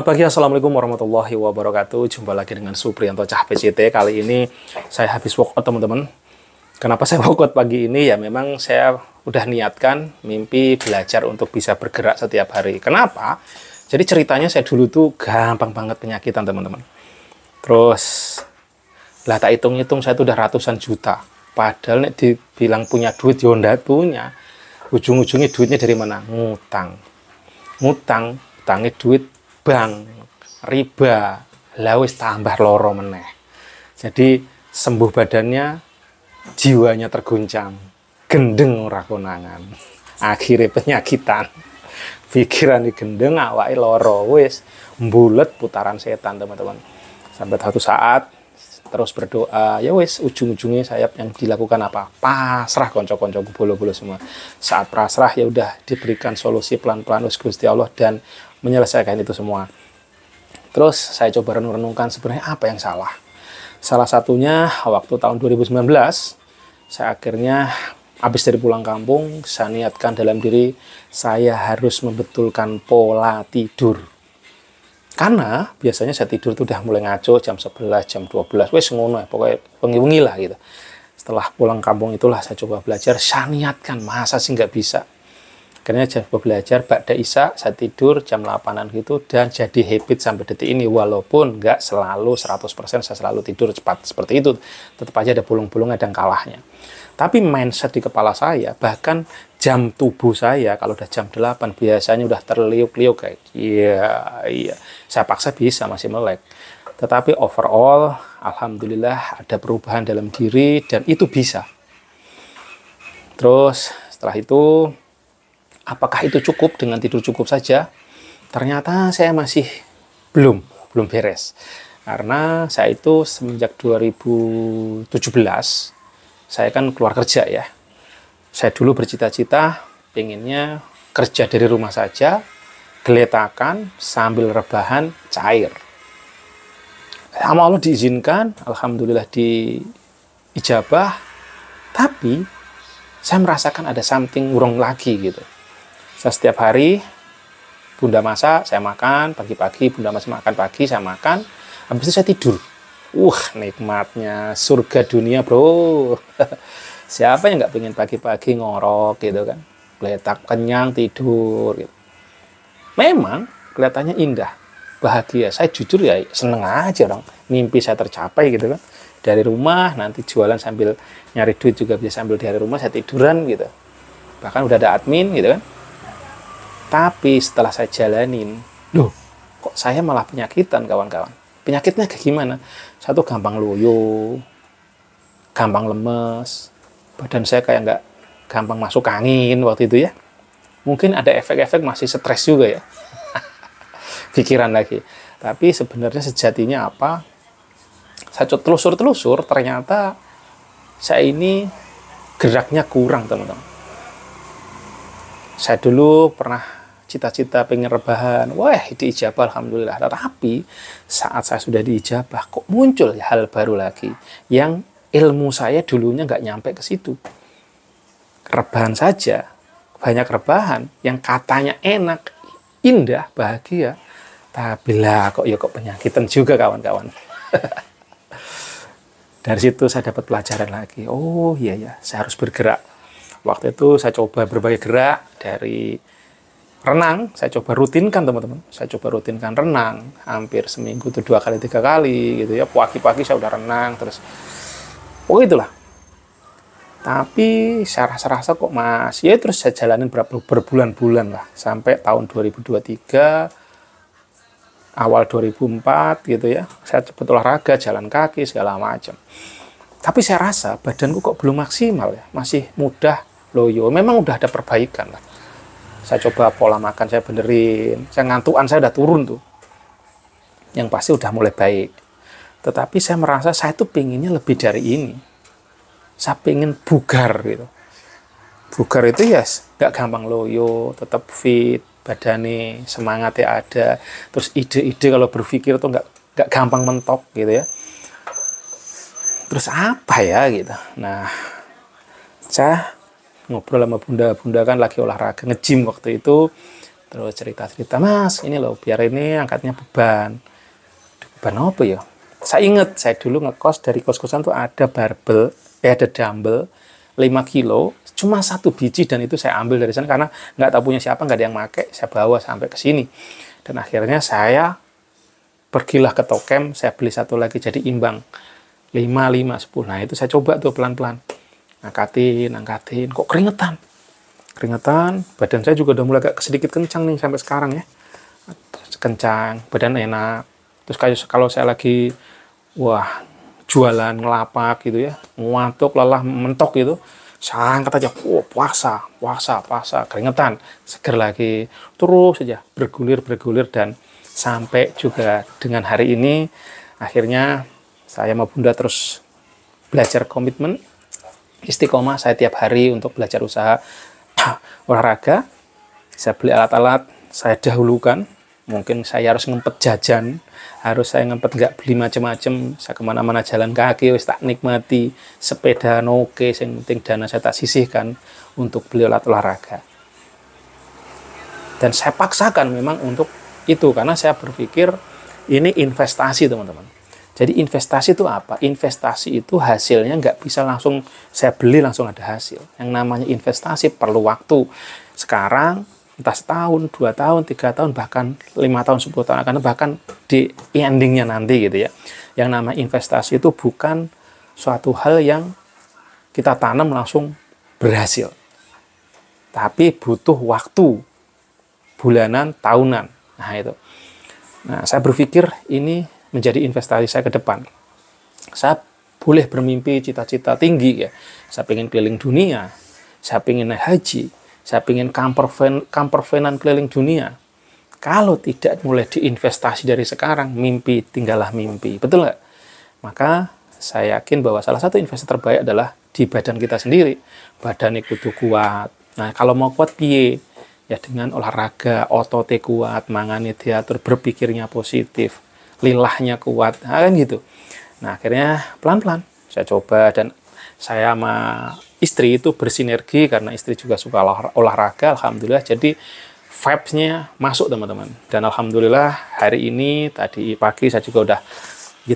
Pagi, Assalamualaikum warahmatullahi wabarakatuh. Jumpa lagi dengan Supriyanto Cah PCT. Kali ini saya habis workout, teman-teman. Kenapa saya workout pagi ini? Ya memang saya udah niatkan mimpi belajar untuk bisa bergerak setiap hari. Kenapa? Jadi ceritanya saya dulu tuh gampang banget penyakitan, teman-teman. Terus lah tak hitung-hitung saya tuh udah ratusan juta. Padahal nek dibilang punya duit ya ndak punya. Ujung-ujungnya duitnya dari mana? Ngutang, utangnya duit bank, riba, lawis tambah loro meneh. Jadi sembuh badannya, jiwanya terguncang, gendeng ora konangan. Akhirnya penyakitan. Pikiran gendeng, awake loro, wis mbulet putaran setan, teman-teman. Sampai satu saat terus berdoa, ya wis ujung-ujungnya saya yang dilakukan apa? Pasrah konco-koncoku bolo-bolo semua. Saat pasrah ya udah diberikan solusi pelan-pelan oleh Gusti Allah dan menyelesaikan itu semua. Terus saya coba renung-renungkan sebenarnya apa yang salah. Salah satunya waktu tahun 2019 saya akhirnya habis dari pulang kampung, saya niatkan dalam diri saya harus membetulkan pola tidur. Karena biasanya saya tidur tuh udah mulai ngaco jam 11, jam 12, wes ngono ya, pokoknya wengi-wengi lah gitu. Setelah pulang kampung itulah saya coba belajar, saya niatkan, masa sih nggak bisa. Akhirnya saya coba belajar, ba'da isya saya tidur jam 8-an gitu, dan jadi habit sampai detik ini. Walaupun nggak selalu 100% saya selalu tidur cepat seperti itu, tetap aja ada bolong-bolongnya dan kalahnya. Tapi mindset di kepala saya, bahkan jam tubuh saya, kalau udah jam 8 biasanya udah terliuk-liuk kayak, iya, saya paksa bisa, masih melek. Tetapi overall, alhamdulillah ada perubahan dalam diri, dan itu bisa. Terus setelah itu, apakah itu cukup dengan tidur cukup saja? Ternyata saya masih belum beres. Karena saya itu semenjak 2017, saya kan keluar kerja ya. Saya dulu bercita-cita pengennya kerja dari rumah saja, geletakan sambil rebahan cair. Sama Allah diizinkan, alhamdulillah diijabah, tapi saya merasakan ada something wrong lagi gitu. Saya setiap hari bunda masak, saya makan, pagi-pagi bunda makan pagi, saya makan, habis itu saya tidur. Nikmatnya surga dunia, bro. Siapa yang nggak pengen pagi-pagi ngorok gitu kan, geletak kenyang tidur gitu. Memang kelihatannya indah, bahagia. Saya jujur ya seneng aja orang mimpi saya tercapai gitu kan. Dari rumah nanti jualan sambil nyari duit juga bisa sambil dari rumah saya tiduran gitu. Bahkan udah ada admin gitu kan. Tapi setelah saya jalanin, loh, kok saya malah penyakitan, kawan-kawan. Penyakitnya kayak gimana? Saya tuh gampang loyo, gampang lemes, badan saya kayak nggak gampang masuk angin waktu itu ya. Mungkin ada efek-efek masih stres juga ya. Pikiran lagi. Tapi sebenarnya sejatinya apa? Saya telusur-telusur, ternyata saya ini geraknya kurang, teman-teman. Saya dulu pernah cita-cita pengen rebahan, diijabah alhamdulillah. Tetapi saat saya sudah diijabah, kok muncul hal baru lagi yang ilmu saya dulunya nggak nyampe ke situ. Rebahan saja, banyak rebahan yang katanya enak, indah, bahagia, tapi lah kok penyakitan juga, kawan-kawan. Dari situ saya dapat pelajaran lagi. Oh iya, saya harus bergerak. Waktu itu saya coba berbagai gerak, dari renang, saya coba rutinkan, teman-teman. Saya coba rutinkan renang, hampir seminggu itu 2 kali 3 kali gitu ya. Pagi-pagi saya udah renang, terus itulah. Tapi saya rasa kok masih, ya terus saya jalanin berbulan-bulan lah. Sampai tahun 2023, awal 2004 gitu ya. Saya cepet olahraga, jalan kaki, segala macam. Tapi saya rasa badanku kok belum maksimal ya. Masih mudah loyo. Memang udah ada perbaikan lah. Saya coba pola makan saya benerin, ngantukan saya udah turun tuh. Yang pasti udah mulai baik. Tetapi saya merasa saya tuh pengennya lebih dari ini. Saya pengen bugar gitu. Bugar itu ya nggak gampang loyo, tetap fit, badannya semangatnya ada. Terus ide-ide kalau berpikir tuh nggak gampang mentok gitu ya. Terus apa ya gitu. Nah, saya ngobrol sama bunda kan lagi olahraga, nge-gym waktu itu. Terus cerita-cerita, Mas, ini loh, biar ini angkatnya beban. Beban apa ya? Saya ingat, saya dulu ngekos, dari kos-kosan tuh ada barbel, ada dumbbell 5 kilo, cuma 1 biji, dan itu saya ambil dari sana karena nggak tahu punya siapa, nggak ada yang pakai, saya bawa sampai ke sini. Dan akhirnya saya pergilah ke Tokem, saya beli satu lagi, jadi imbang 5, 5, 10. Nah itu saya coba tuh pelan-pelan, angkatin, kok keringetan, badan saya juga udah mulai agak sedikit kencang nih sampai sekarang ya, kencang, badan enak. Terus kayak kalau saya lagi jualan ngelapak gitu ya, ngantuk, lelah, mentok gitu, saya angkat aja, puasa, keringetan, seger lagi, terus saja bergulir, dan sampai juga dengan hari ini, akhirnya saya sama Bunda terus belajar komitmen, istiqomah. Saya tiap hari untuk belajar usaha olahraga. Saya beli alat-alat, saya dahulukan. Mungkin saya harus ngempet jajan, saya nggak beli macam-macam. Saya kemana-mana jalan kaki, wis tak nikmati. Sepeda noke, yang penting dana saya tak sisihkan untuk beli alat olahraga. Dan saya paksakan memang untuk itu, karena saya berpikir ini investasi, teman-teman. Jadi investasi itu apa? Investasi itu hasilnya nggak bisa langsung saya beli langsung ada hasil. Yang namanya investasi perlu waktu. Sekarang entah setahun, 2 tahun, 3 tahun, bahkan 5 tahun, 10 tahun, karena bahkan di endingnya nanti gitu ya. Yang namanya investasi itu bukan suatu hal yang kita tanam langsung berhasil. Tapi butuh waktu, bulanan, tahunan. Nah itu. Nah saya berpikir ini menjadi investasi saya ke depan. Saya boleh bermimpi cita-cita tinggi ya. Saya pengen keliling dunia, saya pengen naik haji, saya pengen campervanan keliling dunia. Kalau tidak mulai diinvestasi dari sekarang, mimpi tinggallah mimpi. Betul nggak? Maka saya yakin bahwa salah satu investasi terbaik adalah di badan kita sendiri. Badan itu kuat. Nah, kalau mau kuat piye? Ya dengan olahraga, ototnya kuat, mangannya diatur, berpikirnya positif, lilahnya kuat, nah, kan gitu. Nah, akhirnya pelan-pelan saya coba, dan saya sama istri itu bersinergi karena istri juga suka olahraga, alhamdulillah. Jadi vibes-nya masuk, teman-teman. Dan alhamdulillah hari ini tadi pagi saya juga udah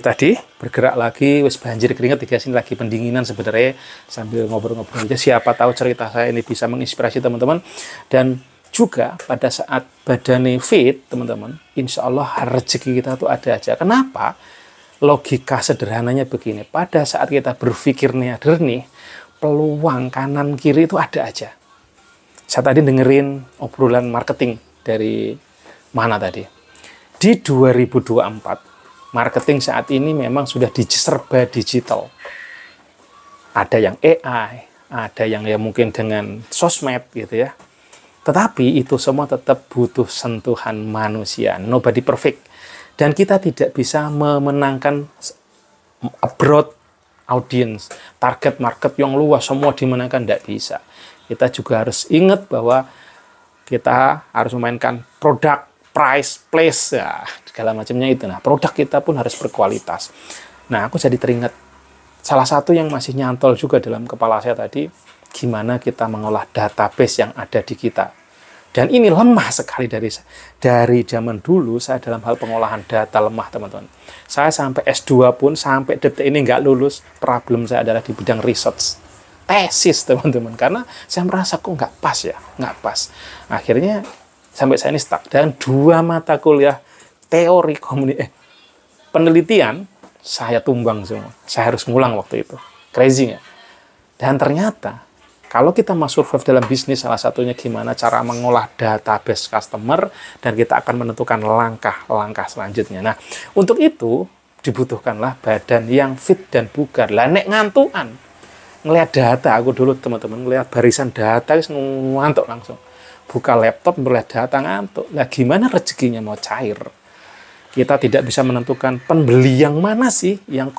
tadi bergerak lagi, wis banjir keringat di sini, lagi pendinginan sebenarnya, sambil ngobrol-ngobrol aja. Siapa tahu cerita saya ini bisa menginspirasi teman-teman. Dan juga pada saat badannya fit, teman-teman, insya Allah rezeki kita tuh ada aja. Kenapa? Logika sederhananya begini, pada saat kita berpikirnya jernih, peluang kanan kiri itu ada aja. Saya tadi dengerin obrolan marketing dari mana tadi? Di 2024, marketing saat ini memang sudah serba digital. Ada yang AI, ada yang ya mungkin dengan sosmed gitu ya. Tetapi itu semua tetap butuh sentuhan manusia. Nobody perfect. Dan kita tidak bisa memenangkan a broad audience, target market yang luas, semua dimenangkan, tidak bisa. Kita juga harus ingat bahwa kita harus memainkan produk, price, place, ya, segala macamnya itu. Nah, produk kita pun harus berkualitas. Nah, aku jadi teringat salah satu yang masih nyantol juga dalam kepala saya tadi, gimana kita mengolah database yang ada di kita. Dan ini lemah sekali dari zaman dulu. Saya dalam hal pengolahan data lemah, teman-teman. Saya sampai S2 pun sampai detik ini nggak lulus. Problem saya adalah di bidang research, tesis, teman-teman. Karena saya merasa kok nggak pas ya, nggak pas. Akhirnya sampai saya ini stuck. Dan 2 mata kuliah teori penelitian saya tumbang semua. Saya harus ngulang waktu itu. Crazy nggak? Dan ternyata kalau kita mau survive dalam bisnis, salah satunya gimana cara mengolah database customer, dan kita akan menentukan langkah-langkah selanjutnya. Nah, untuk itu dibutuhkanlah badan yang fit dan bugar. Lah nek ngantukan ngelihat data, aku dulu teman-teman ngelihat barisan data ngantuk langsung. Buka laptop melihat data ngantuk. Lah gimana rezekinya mau cair? Kita tidak bisa menentukan pembeli yang mana sih yang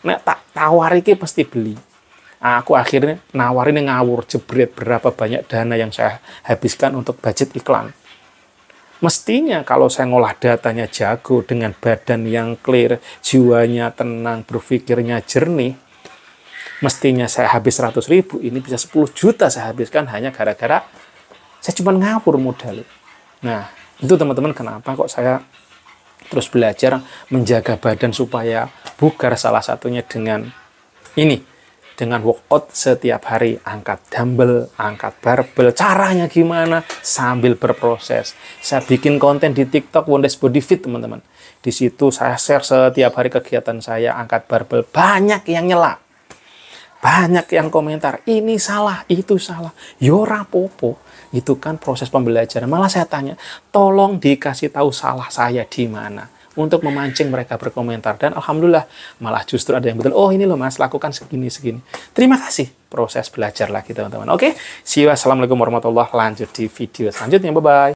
nek tak tawari ki pasti beli. Aku akhirnya nawarin yang ngawur, jebret berapa banyak dana yang saya habiskan untuk budget iklan. Mestinya kalau saya ngolah datanya jago, dengan badan yang clear, jiwanya tenang, berpikirnya jernih, mestinya saya habis 100.000, ini bisa 10 juta saya habiskan hanya gara-gara saya cuma ngawur modal. Nah, itu teman-teman kenapa kok saya terus belajar menjaga badan supaya bugar, salah satunya dengan ini, dengan workout setiap hari, angkat dumbbell, angkat barbel. Caranya gimana? Sambil berproses. Saya bikin konten di TikTok Wonders Body Fit, teman-teman. Di situ saya share setiap hari kegiatan saya angkat barbel. Banyak yang nyela. Banyak yang komentar, ini salah, itu salah. Yora popo. Itu kan proses pembelajaran. Malah saya tanya, tolong dikasih tahu salah saya di mana. Untuk memancing mereka berkomentar. Dan alhamdulillah, malah justru ada yang betul. Oh ini loh mas, lakukan segini-segini. Terima kasih. Proses belajar lagi teman-teman. Oke, see you. Assalamualaikum warahmatullahi wabarakatuh. Lanjut di video selanjutnya. Bye-bye.